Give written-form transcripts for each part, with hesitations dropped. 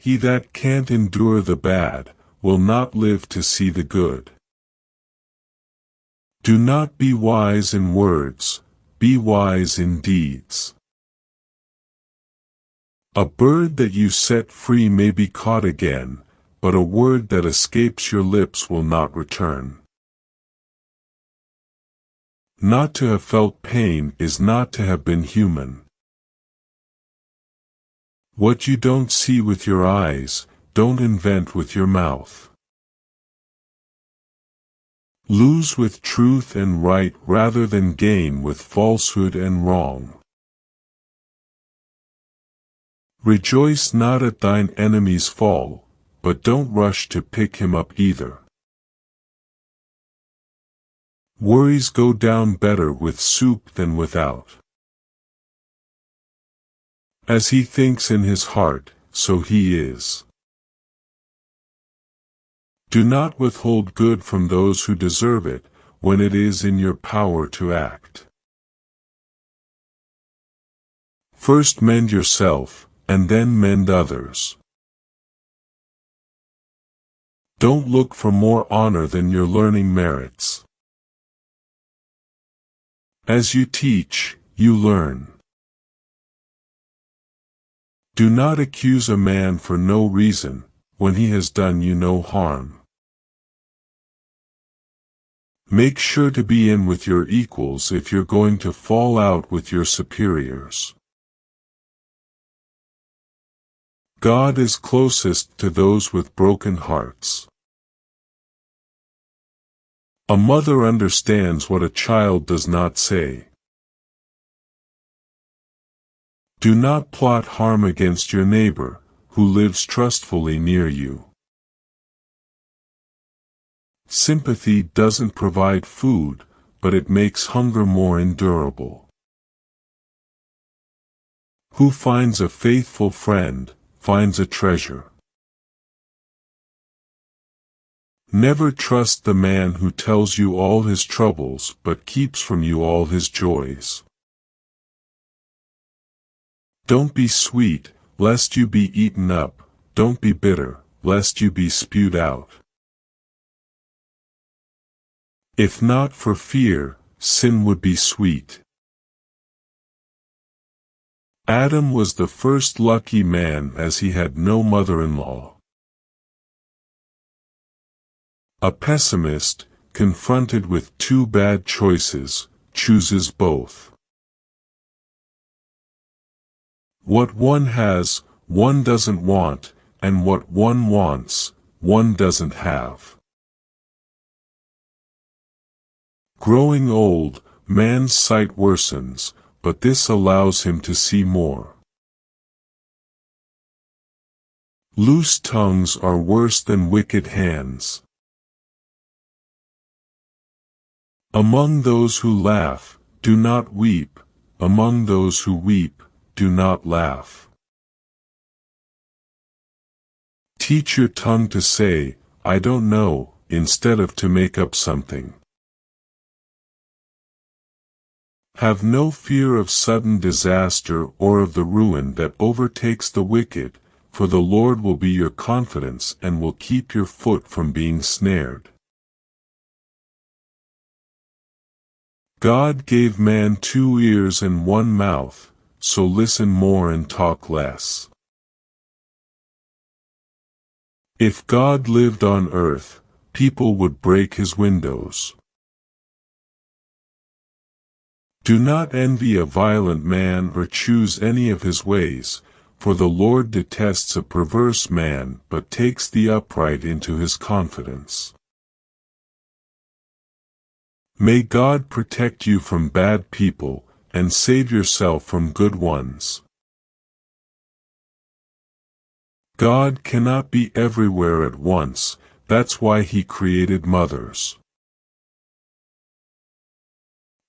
He that can't endure the bad will not live to see the good. Do not be wise in words, be wise in deeds. A bird that you set free may be caught again, but a word that escapes your lips will not return. Not to have felt pain is not to have been human. What you don't see with your eyes, don't invent with your mouth. Lose with truth and right rather than gain with falsehood and wrong. Rejoice not at thine enemy's fall, but don't rush to pick him up either. Worries go down better with soup than without. As he thinks in his heart, so he is. Do not withhold good from those who deserve it, when it is in your power to act. First mend yourself, and then mend others. Don't look for more honor than your learning merits. As you teach, you learn. Do not accuse a man for no reason, when he has done you no harm. Make sure to be in with your equals if you're going to fall out with your superiors. God is closest to those with broken hearts. A mother understands what a child does not say. Do not plot harm against your neighbor, who lives trustfully near you. Sympathy doesn't provide food, but it makes hunger more endurable. Who finds a faithful friend, finds a treasure. Never trust the man who tells you all his troubles but keeps from you all his joys. Don't be sweet, lest you be eaten up, don't be bitter, lest you be spewed out. If not for fear, sin would be sweet. Adam was the first lucky man as he had no mother-in-law. A pessimist, confronted with two bad choices, chooses both. What one has, one doesn't want, and what one wants, one doesn't have. Growing old, man's sight worsens, but this allows him to see more. Loose tongues are worse than wicked hands. Among those who laugh, do not weep, among those who weep, do not laugh. Teach your tongue to say, I don't know, instead of to make up something. Have no fear of sudden disaster or of the ruin that overtakes the wicked, for the Lord will be your confidence and will keep your foot from being snared. God gave man 2 ears and 1 mouth, so listen more and talk less. If God lived on earth, people would break his windows. Do not envy a violent man or choose any of his ways, for the Lord detests a perverse man but takes the upright into his confidence. May God protect you from bad people, and save yourself from good ones. God cannot be everywhere at once, that's why he created mothers.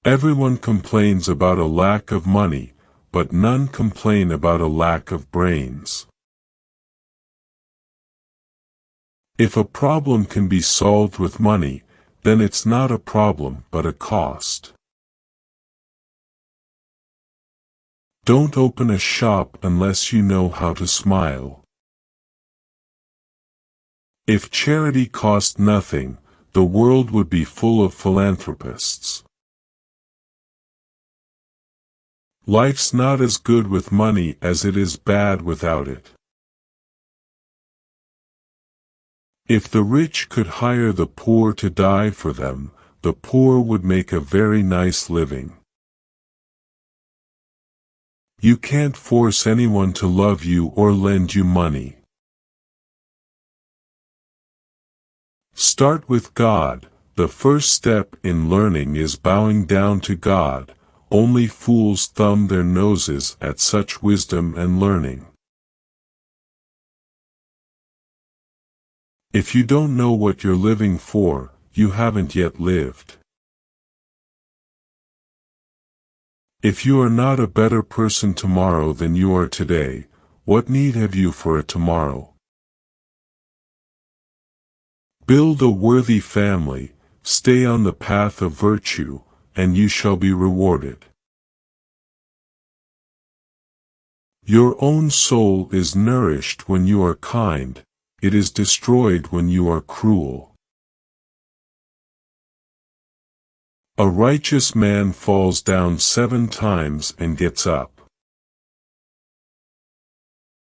Everyone complains about a lack of money, but none complain about a lack of brains. If a problem can be solved with money, then it's not a problem but a cost. Don't open a shop unless you know how to smile. If charity cost nothing, the world would be full of philanthropists. Life's not as good with money as it is bad without it. If the rich could hire the poor to die for them, the poor would make a very nice living. You can't force anyone to love you or lend you money. Start with God. The first step in learning is bowing down to God. Only fools thumb their noses at such wisdom and learning. If you don't know what you're living for, you haven't yet lived. If you are not a better person tomorrow than you are today, what need have you for a tomorrow? Build a worthy family, stay on the path of virtue, and you shall be rewarded. Your own soul is nourished when you are kind, it is destroyed when you are cruel. A righteous man falls down 7 times and gets up.